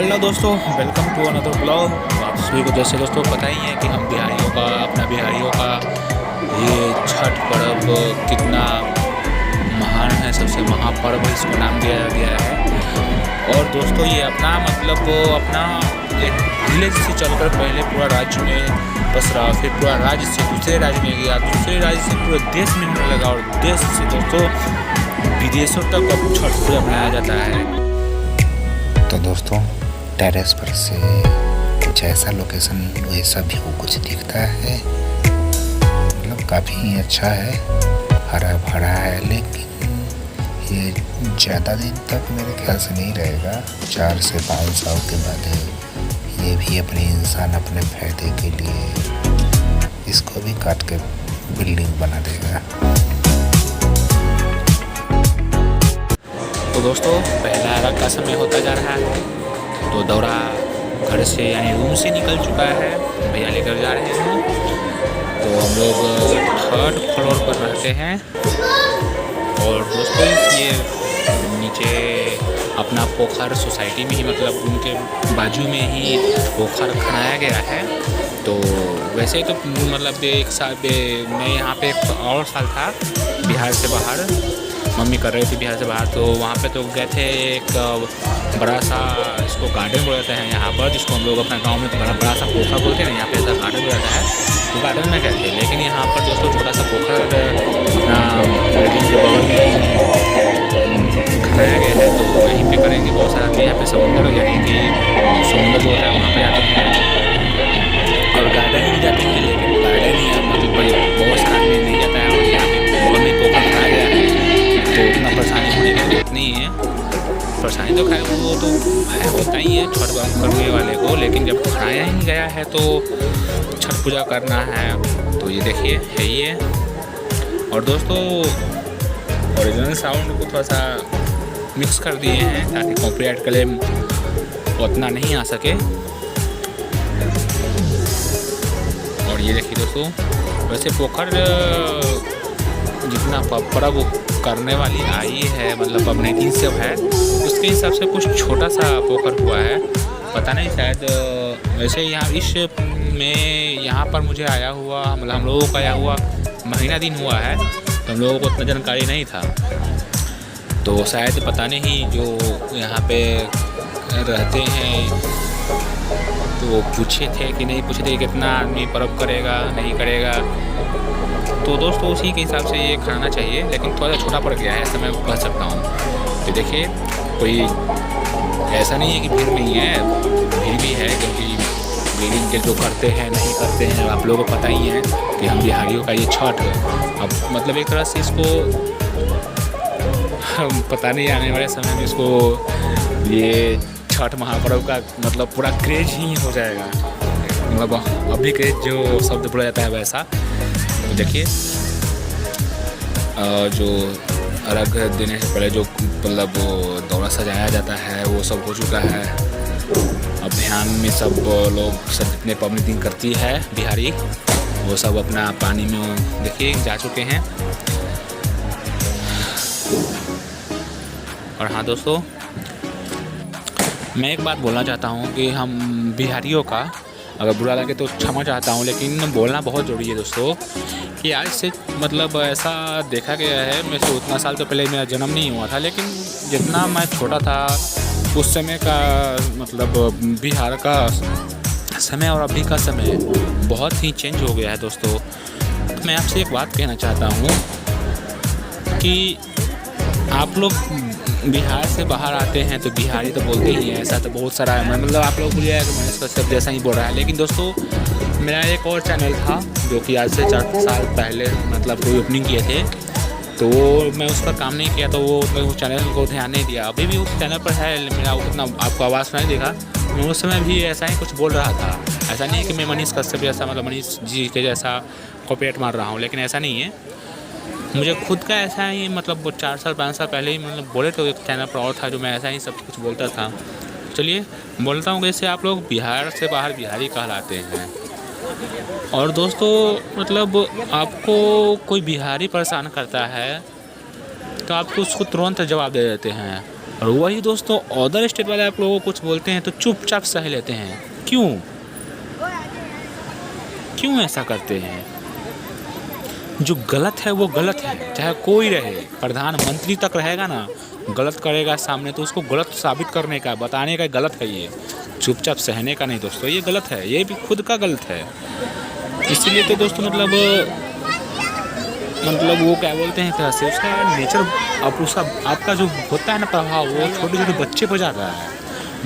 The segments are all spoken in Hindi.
हेलो दोस्तों, वेलकम टू अनदर ब्लॉग। आप सभी को जैसे दोस्तों पता ही है कि हम बिहारियों का ये छठ पर्व कितना महान है, सबसे महापर्व इसको नाम दिया गया है। और दोस्तों ये अपना एक विलेज से चलकर पहले पूरा राज्य में पसरा, फिर पूरा राज्य से दूसरे राज्य में गया, दूसरे राज्य से पूरे देश में मिलने लगा और देश से दोस्तों विदेशों तक अब छठ पूजा मनाया जाता है। तो दोस्तों टेरेस पर से कुछ ऐसा लोकेशन वैसा व्यू कुछ दिखता है, मतलब काफ़ी अच्छा है, हरा भरा है। लेकिन ये ज़्यादा दिन तक मेरे ख्याल से नहीं रहेगा। 4 से 5 साल के बाद ये भी अपने इंसान अपने फायदे के लिए इसको भी काट के बिल्डिंग बना देगा। तो दोस्तों पहला अर्घ का समय होता जा रहा है, तो दौरा घर से यानी रूम से निकल चुका है, भैया लेकर जा रहे हैं। तो हम लोग 3rd फ्लोर पर रहते हैं और दोस्तों ये नीचे अपना पोखर सोसाइटी में ही, मतलब रूम के बाजू में ही पोखर खनाया गया है। तो वैसे तो मतलब एक साल मैं यहाँ पे एक और साल था बिहार से बाहर, मम्मी कर रही थी बिहार से बाहर, तो वहाँ पे तो गए थे। एक बड़ा सा इसको गार्डन बोलते हैं यहाँ पर, जिसको हम लोग अपना गांव में बड़ा सा पोखर बोलते हैं ना, यहाँ पे ऐसा गार्डन बोलता है, तो गार्डन में गए थे। लेकिन यहाँ पर दोस्तों छोटा सा पोखर अपना बिल्डिंग के बगल में खनाया गया है, तो वहीं पे करेंगे। बहुत सारा यहाँ पे समुंदर यानी कि समुंदर जो है वहाँ पर जाते हैं और गार्डन में जाते हैं, लेकिन गार्डन ही मतलब बहुत सारा आदमी नहीं जाता है और यहाँ पे बगल में पोखर खनाया गया है, तो उतना परेशानी होने की जरूरत नहीं है। परेशानी तो खैर वो तो होता ही है छठ करने वाले को, लेकिन जब खनाया ही गया है तो छठ पूजा करना है। तो ये देखिए है ये। और दोस्तों ओरिजिनल साउंड को थोड़ा सा मिक्स कर दिए हैं ताकि कॉपीराइट क्लेम उतना नहीं आ सके। और ये देखिए दोस्तों, वैसे पोखर जितना पर्व करने वाली आई है, मतलब अब 19 से है, उसके हिसाब से कुछ छोटा सा पोखर हुआ है, पता नहीं शायद। वैसे यहाँ इस में यहाँ पर मुझे आया हुआ, मतलब हम लोगों का आया हुआ महीना दिन हुआ है, तो हम लोगों को उतना जानकारी नहीं था। तो शायद पता नहीं जो यहाँ पे रहते हैं तो पूछे थे कि नहीं पूछे थे कितना आदमी पर्व करेगा नहीं करेगा, तो दोस्तों उसी के हिसाब से ये खाना चाहिए। लेकिन थोड़ा सा छोटा पड़ गया है, ऐसा मैं कह सकता हूँ। तो देखिए कोई ऐसा नहीं है कि भीड़ नहीं है, भीड़ भी है, क्योंकि बिल्डिंग के जो करते हैं नहीं करते हैं, आप लोगों को पता ही है कि हम बिहारियों का ये छठ अब मतलब एक तरह से इसको पता नहीं आने वाले समय में इसको ये छठ महापर्व का मतलब पूरा क्रेज ही हो जाएगा, मतलब अभी क्रेज जो शब्द बोला जाता है वैसा। तो देखिए जो अर्घ देने से पहले जो मतलब वो दौरा सजाया जाता है वो सब हो चुका है। अब ध्यान में सब लोग सब जितने पबनी दिन करती है बिहारी, वो सब अपना पानी में देखिए जा चुके हैं। और हाँ दोस्तों, मैं एक बात बोलना चाहता हूँ कि हम बिहारियों का अगर बुरा लगे तो क्षमा चाहता हूँ, लेकिन बोलना बहुत ज़रूरी है दोस्तों कि आज से मतलब ऐसा देखा गया है, मैं से उतना साल तो पहले मेरा जन्म नहीं हुआ था, लेकिन जितना मैं छोटा था उस समय का मतलब बिहार का समय और अभी का समय बहुत ही चेंज हो गया है दोस्तों। तो मैं आपसे एक बात कहना चाहता हूँ कि आप लोग बिहार से बाहर आते हैं तो बिहारी तो बोलते ही हैं, ऐसा तो बहुत सारा है, मतलब आप लोग बोलिएगा कि मैंने सब जैसा ही बोल रहा है। लेकिन दोस्तों मेरा एक और चैनल था जो कि आज से 4 साल पहले मतलब कोई ओपनिंग किए थे, तो वो मैं उस पर काम नहीं किया, तो वो उस चैनल को ध्यान नहीं दिया। अभी भी उस चैनल पर है, मेरा उतना आपको आवाज़ नहीं देखा, मैं उस समय भी ऐसा ही कुछ बोल रहा था। ऐसा नहीं है कि मैं मनीष कश्यप जैसा मतलब मनीष जी के जैसा कॉपीराइट मार रहा हूँ, लेकिन ऐसा नहीं है। मुझे खुद का ऐसा ही मतलब वो 4 साल 5 साल पहले ही मतलब बोले तो एक चैनल पर और था जो मैं ऐसा ही सब कुछ बोलता था। चलिए बोलता हूँ जैसे आप लोग बिहार से बाहर बिहारी कहलाते हैं। और दोस्तों मतलब आपको कोई बिहारी परेशान करता है तो आप उसको तुरंत जवाब दे देते हैं, और वही दोस्तों अदर स्टेट वाले आप लोगों को कुछ बोलते हैं तो चुपचाप सह लेते हैं। क्यों ऐसा करते हैं? जो गलत है वो गलत है, चाहे कोई रहे, प्रधानमंत्री तक रहेगा ना, गलत करेगा सामने तो उसको गलत साबित करने का, बताने का गलत है ये, चुपचाप सहने का नहीं दोस्तों। ये गलत है, ये भी खुद का गलत है। इसलिए तो दोस्तों मतलब वो क्या बोलते हैं तरह से उसका नेचर, अब उसका आपका जो होता है ना प्रभाव, वो छोटे छोटे बच्चे पर जाता है।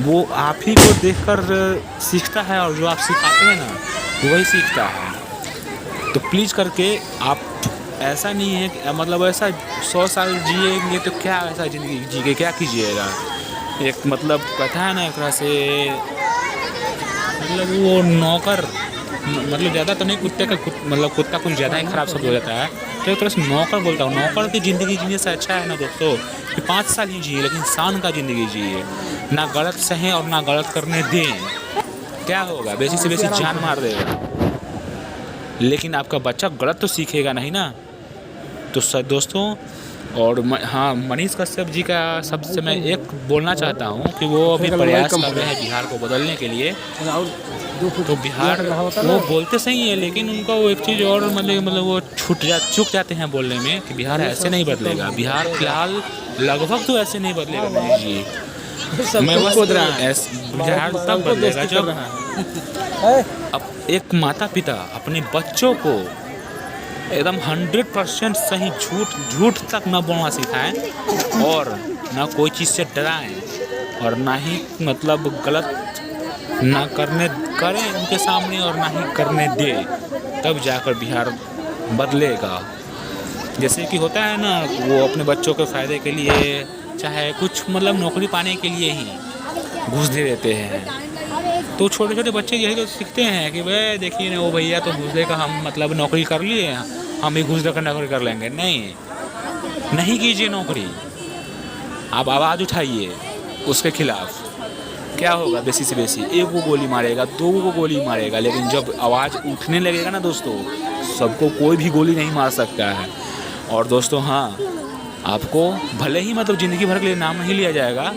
वो आप ही को देखकर सीखता है और जो आप सिखाते हैं ना वही सीखता है। तो प्लीज़ करके आप ऐसा नहीं है कि मतलब ऐसा 100 साल जिएंगे तो क्या ऐसा ज़िंदगी जी के क्या कीजिएगा। एक मतलब कथा है ना एक तरह से, मतलब वो नौकर, मतलब ज़्यादा तो नहीं, कुत्ते का मतलब कुत्ता कुछ ज़्यादा ही ख़राब शब्द हो जाता है, तो एक तरह से नौकर बोलता हूँ। नौकर की ज़िंदगी जीने से अच्छा है ना दोस्तों कि 5 साल ही जिए लेकिन शान का ज़िंदगी जिए, ना गलत सहें और ना गलत करने दें। क्या होगा, बेसी से बेसी जान मार देगा, लेकिन आपका बच्चा गलत तो सीखेगा नहीं ना। तो दोस्तों, और हाँ, मनीष कश्यप जी का सबसे मैं एक बोलना चाहता हूँ कि वो अभी प्रयास कर रहे हैं बिहार को बदलने के लिए। तो बिहार वो बोलते सही है, लेकिन उनका वो एक चीज़ और मतलब वो चूक जाते हैं बोलने में कि बिहार ऐसे नहीं बदलेगा। बिहार फिलहाल लगभग तो ऐसे नहीं बदलेगा मनीष जी। मैं बस बिहार तब बदलेगा जब अब एक माता पिता अपने बच्चों को एकदम 100% सही झूठ तक न बोलना सिखाएं और ना कोई चीज़ से डराएं और ना ही मतलब गलत ना करें उनके सामने और ना ही करने दे, तब जाकर बिहार बदलेगा। जैसे कि होता है ना, वो अपने बच्चों के फ़ायदे के लिए चाहे कुछ मतलब नौकरी पाने के लिए ही घूस दे देते हैं। तो छोटे छोटे बच्चे यही तो सीखते हैं कि भाई देखिए ना वो भैया तो घूस देगा, हम मतलब नौकरी कर लिए, हम भी घूस देकर नौकरी कर लेंगे। नहीं कीजिए नौकरी, आप आवाज़ उठाइए उसके खिलाफ। क्या होगा, बेसी से बेसी एक को गोली मारेगा, 2 को गोली मारेगा, लेकिन जब आवाज़ उठने लगेगा ना दोस्तों, सबको कोई भी गोली नहीं मार सकता है। और दोस्तों हाँ, आपको भले ही मतलब ज़िंदगी भर के लिए नाम नहीं लिया जाएगा,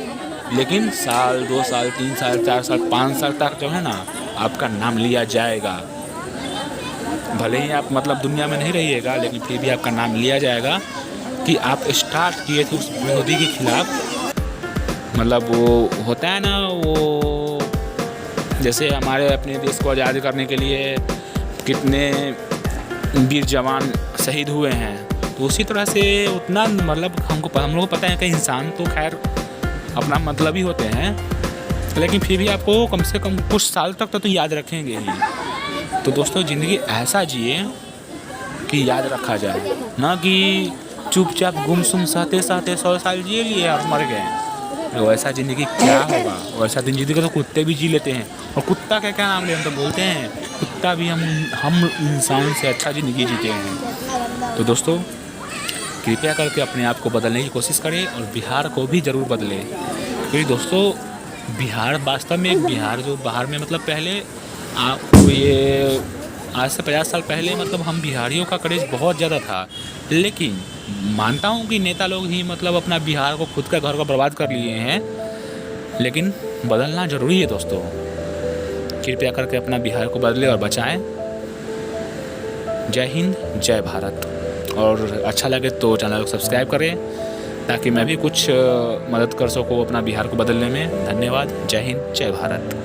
लेकिन साल 2 साल 3 साल 4 साल 5 साल तक जो है ना आपका नाम लिया जाएगा। भले ही आप मतलब दुनिया में नहीं रहिएगा, लेकिन फिर भी आपका नाम लिया जाएगा कि आप स्टार्ट किए थे उस विरोधी के खिलाफ। मतलब वो होता है ना, वो जैसे हमारे अपने देश को आज़ाद करने के लिए कितने वीर जवान शहीद हुए हैं, तो उसी तरह से उतना मतलब हम लोगों को पता है कि इंसान तो खैर अपना मतलब ही होते हैं, लेकिन फिर भी आपको कम से कम कुछ साल तक तो याद रखेंगे ही। तो दोस्तों ज़िंदगी ऐसा जिए कि याद रखा जाए, ना कि चुपचाप गुमसुम सहते 100 साल जिए लिए और मर गए। वैसा ज़िंदगी क्या होगा, वैसा ज़िंदगी तो कुत्ते भी जी लेते हैं। और कुत्ता का क्या नाम ले, हम तो बोलते हैं कुत्ता भी हम इंसान से अच्छा ज़िंदगी जीते हैं। तो दोस्तों कृपया करके अपने आप को बदलने की कोशिश करें और बिहार को भी ज़रूर बदलें, क्योंकि दोस्तों बिहार वास्तव में बिहार जो बाहर में मतलब पहले ये आज से 50 साल पहले मतलब हम बिहारियों का क्रेज़ बहुत ज़्यादा था, लेकिन मानता हूँ कि नेता लोग ही मतलब अपना बिहार को खुद का घर को बर्बाद कर लिए हैं, लेकिन बदलना ज़रूरी है दोस्तों। कृपया करके अपना बिहार को बदलें और बचाएं। जय हिंद, जय भारत। और अच्छा लगे तो चैनल को सब्सक्राइब करें ताकि मैं भी कुछ मदद कर सकूँ अपना बिहार को बदलने में। धन्यवाद। जय हिंद, जय भारत।